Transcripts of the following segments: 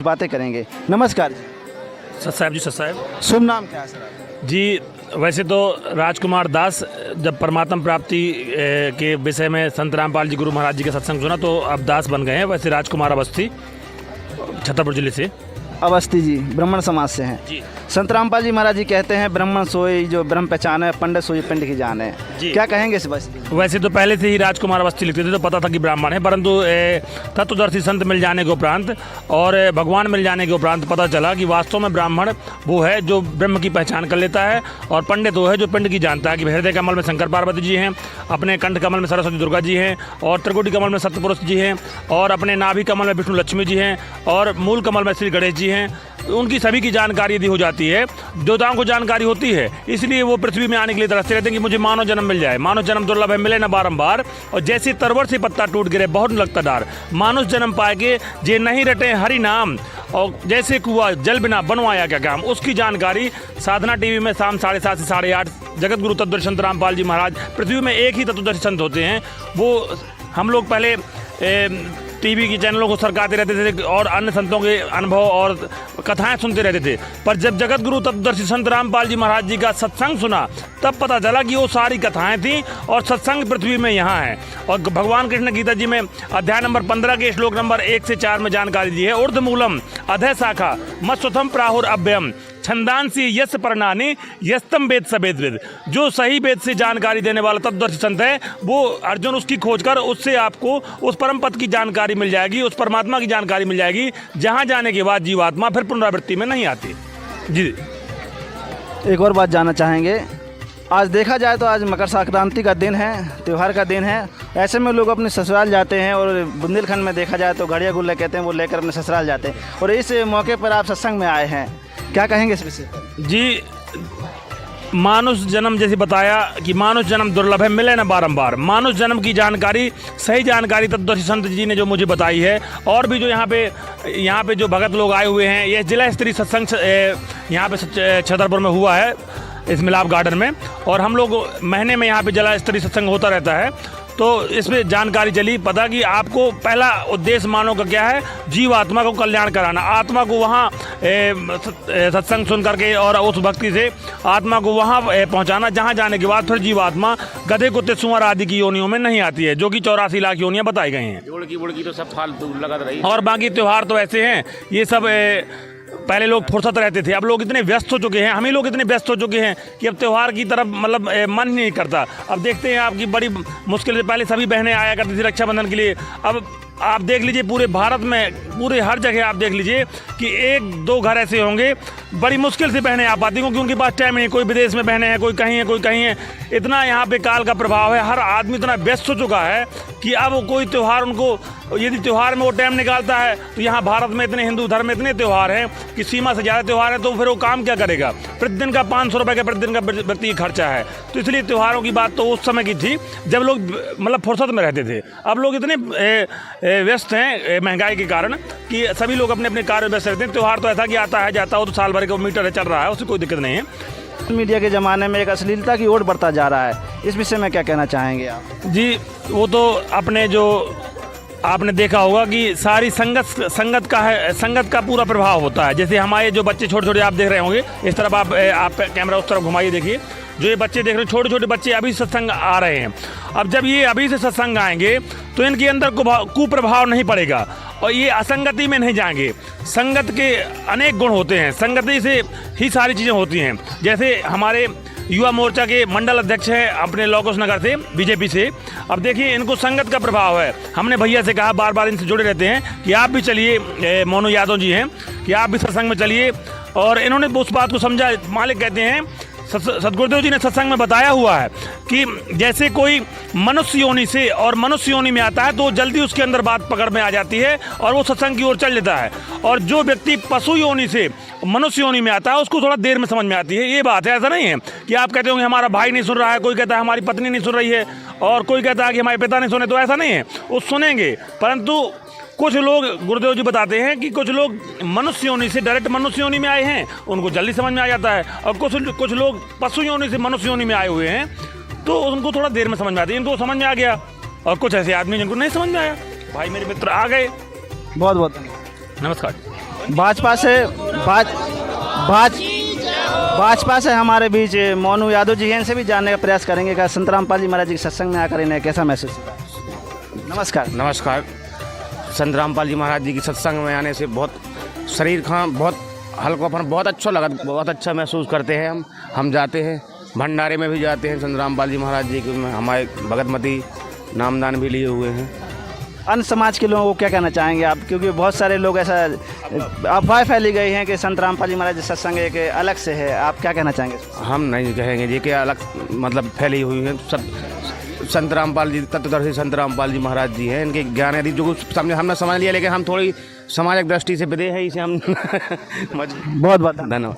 बातें करेंगे। नमस्कार जी। सत साहब जी, सत साहब शुभ नाम क्या है सर आपका? जी। वैसे तो राजकुमार दास, जब परमात्म प्राप्ति के विषय में संत रामपाल जी गुरु महाराज जी का सत्संग सुना तो अब दास बन गए हैं। वैसे राजकुमार अवस्थी, छतरपुर जिले से। अवस्थी जी ब्राह्मण समाज से हैं जी। संत रामपाल जी महाराज जी कहते हैं ब्राह्मण सोई जो ब्रह्म पहचान है, पंडित सोई पिंड की जान है। जी। क्या कहेंगे इस बस? वैसे तो पहले से ही राजकुमार अवस्थी लिखते थे तो पता था कि ब्राह्मण है, परंतु तत्वदर्शी संत मिल जाने के उपरांत और भगवान मिल जाने के उपरांत पता चला कि वास्तव में ब्राह्मण वो है जो ब्रह्म की पहचान कर लेता है, और पंडित वो है जो पिंड की जानता है कि हृदय कमल में शंकर पार्वती जी हैं, अपने कंठ कमल में सरस्वती दुर्गा जी हैं, और त्रिकुटी कमल में सत्यपुरुष जी हैं, और अपने नाभि कमल में विष्णु लक्ष्मी जी हैं, और मूल कमल में श्री गणेश जी हैं। उनकी सभी की जानकारी यदि हो जाती है, देवताओं को जानकारी होती है, इसलिए वो पृथ्वी में आने के लिए तरसते रहते हैं कि मुझे मानव जन्म मिल जाए। मानव जन्म दुर्लभ है, मिले न बारंबार, और जैसे तरवर से पत्ता टूट गिरे बहुत न लगता डार। मानुष जन्म पाए के जे नहीं रटे हरि नाम, और जैसे कुआ जल बिना बनवाया क्या काम। उसकी जानकारी साधना टीवी में शाम 7:30 से 8:30 जगत गुरु तत्वदर्शी संत रामपाल जी महाराज, पृथ्वी में एक ही तत्वदर्शी संत होते हैं। वो हम लोग पहले टीवी की चैनलों को सरकाते रहते थे और अन्य संतों के अनुभव और कथाएं सुनते रहते थे, पर जब जगत गुरु तत्वदर्शी संत रामपाल जी महाराज जी का सत्संग सुना तब पता चला कि वो सारी कथाएं थी और सत्संग पृथ्वी में यहाँ है। और भगवान कृष्ण गीता जी में अध्याय नंबर 15 के श्लोक नंबर 1 से 4 में जानकारी दी है। ऊर्ध्वमूलम अधः शाखा मत्स्वथम प्राहुर अभ्यम छंदांसी यस परनानी यस्तम वेद सवेद वेद। जो सही वेद से जानकारी देने वाला तत्वदर्शी संत है वो अर्जुन उसकी खोज कर उससे आपको उस परम पद की जानकारी मिल जाएगी, उस परमात्मा की जानकारी मिल जाएगी, जहाँ जाने के बाद जीवात्मा फिर पुनरावृत्ति में नहीं आती। जी। एक और बात जानना चाहेंगे, आज देखा जाए तो आज मकर संक्रांति का दिन है, त्यौहार का दिन है। ऐसे में लोग अपने ससुराल जाते हैं, और बुंदेलखंड में देखा जाए तो घड़िया गुल्ला कहते हैं, वो लेकर अपने ससुराल जाते हैं, और इस मौके पर आप सत्संग में आए हैं, क्या कहेंगे इस विषय पर? जी, मानुष जन्म जैसे बताया कि मानुष जन्म दुर्लभ है, मिले न बारंबार। मानुष जन्म की जानकारी, सही जानकारी तत्वदर्शी संत जी ने जो मुझे बताई है, और भी जो यहाँ पे जो भगत लोग आए हुए हैं, यह जिला स्तरीय सत्संग यहाँ पे छतरपुर में हुआ है इस मिलाप गार्डन में, और हम लोग महीने में यहाँ पे जिला स्तरीय सत्संग होता रहता है। तो इसमें जानकारी चली, पता कि आपको पहला उद्देश्य मानव का क्या है, जीव आत्मा को कल्याण कराना, आत्मा को वहाँ सत्संग सुन करके और उस भक्ति से आत्मा को वहाँ पहुँचाना, जहाँ जाने के बाद फिर जीव आत्मा गधे कुत्ते सुअर आदि की योनियों में नहीं आती है, जो कि 84 लाख योनियाँ बताई गई हैं। जोड़ की तो सब फालतू लगा रही। और बाकी त्यौहार तो ऐसे हैं, ये सब पहले लोग फुर्सत रहते थे, अब लोग इतने व्यस्त हो चुके हैं, हम ही लोग इतने व्यस्त हो चुके हैं कि अब त्यौहार की तरफ मतलब मन ही नहीं करता। अब देखते हैं आपकी बड़ी मुश्किल से पहले सभी बहनें आया करती थी रक्षाबंधन के लिए, अब आप देख लीजिए पूरे भारत में, पूरे हर जगह आप देख लीजिए कि 1-2 घर ऐसे होंगे बड़ी मुश्किल से बहनें आ पाती, क्योंकि उनके पास टाइम नहीं। कोई विदेश में बहनें हैं, कोई कहीं है, कोई कहीं है। इतना यहाँ पे काल का प्रभाव है, हर आदमी इतना व्यस्त हो चुका है कि अब कोई त्यौहार उनको, यदि त्यौहार में वो टाइम निकालता है तो यहाँ भारत में इतने हिंदू धर्म में इतने त्यौहार हैं कि सीमा से ज़्यादा त्यौहार है, तो फिर वो काम क्या करेगा। प्रतिदिन का 500 रुपये का प्रतिदिन का व्यक्ति खर्चा है। तो इसलिए त्योहारों की बात तो उस समय की थी जब लोग मतलब फुर्सत में रहते थे। अब लोग इतने व्यस्त हैं महंगाई के कारण कि सभी लोग अपने अपने कार्य में व्यस्त रहते हैं। त्यौहार तो ऐसा कि आता है जाता हो, तो साल भर का मीटर चल रहा है, उससे कोई दिक्कत नहीं है। मीडिया के ज़माने में एक अश्लीलता की ओर बढ़ता जा रहा है, इस विषय में क्या कहना चाहेंगे आप? जी, वो तो अपने जो आपने देखा होगा कि सारी संगत का पूरा प्रभाव होता है। जैसे हमारे जो बच्चे छोटे छोटे आप देख रहे होंगे, इस तरफ आप कैमरा उस तरफ घुमाइए, देखिए जो ये बच्चे देख रहे हैं, छोटे छोटे बच्चे अभी सत्संग आ रहे हैं। अब जब ये अभी से सत्संग आएंगे तो इनके अंदर कुप्रभाव नहीं पड़ेगा और ये असंगति में नहीं जाएंगे। संगत के अनेक गुण होते हैं, संगति से ही सारी चीज़ें होती हैं। जैसे हमारे युवा मोर्चा के मंडल अध्यक्ष हैं अपने लौकुश नगर से, बीजेपी से। अब देखिए इनको संगत का प्रभाव है। हमने भैया से कहा, बार बार इनसे जुड़े रहते हैं कि आप भी चलिए, मोनू यादव जी हैं, कि आप भी सत्संग में चलिए, और इन्होंने उस बात को समझा। मालिक कहते हैं, सतगुरुदेव जी ने सत्संग में बताया हुआ है कि जैसे कोई मनुष्य योनि से और मनुष्य योनि में आता है तो जल्दी उसके अंदर बात पकड़ में आ जाती है और वो सत्संग की ओर चल लेता है, और जो व्यक्ति पशु योनि से मनुष्य योनि में आता है उसको थोड़ा देर में समझ में आती है। ये बात है, ऐसा नहीं है कि आप कहते होंगे हमारा भाई नहीं सुन रहा है, कोई कहता है हमारी पत्नी नहीं सुन रही है, और कोई कहता है कि हमारे पिता नहीं सुने। तो ऐसा नहीं है, वो सुनेंगे, परंतु कुछ लोग, गुरुदेव जी बताते हैं कि कुछ लोग मनुष्य योनि से डायरेक्ट मनुष्य योनि में आए हैं, उनको जल्दी समझ में आ जाता है, और कुछ लोग पशु योनि से मनुष्य योनि में आए हुए हैं तो उनको थोड़ा देर में समझ में आती है। इनको समझ में आ गया, और कुछ ऐसे आदमी जिनको नहीं समझ में आया। भाई मेरे मित्र आ गए। बहुत बहुत धन्यवाद। नमस्कार। भाजपा से भाजपा से हमारे बीच मोनू यादव जी हैं, इनसे भी जानने का प्रयास करेंगे कि संत रामपाल जी महाराज जी के सत्संग में आकर इन्हें कैसा महसूस हुआ। नमस्कार। नमस्कार। संत रामपाल जी महाराज जी की सत्संग में आने से बहुत शरीर का बहुत हल्कापन, बहुत अच्छा लगा, बहुत अच्छा महसूस करते हैं। हम जाते हैं भंडारे में भी जाते हैं, संत रामपाल जी महाराज जी के हमारे भगतमती नामदान भी लिए हुए हैं। अन्य समाज के लोगों को क्या कहना चाहेंगे आप, क्योंकि बहुत सारे लोग ऐसा अफवाह फैली गई हैं कि संत रामपाल जी महाराज जी सत्संग एक अलग से है, आप क्या कहना चाहेंगे? हम नहीं कहेंगे ये कि अलग मतलब फैली हुई है। सब संत रामपाल जी तत्वदर्शी संत रामपाल जी महाराज जी हैं, इनके ज्ञान यदि जो समझे हमने समझ लिया, लेकिन हम थोड़ी सामाजिक दृष्टि से विदे है, इसे हम बहुत बहुत धन्यवाद।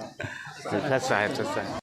सच्चा है।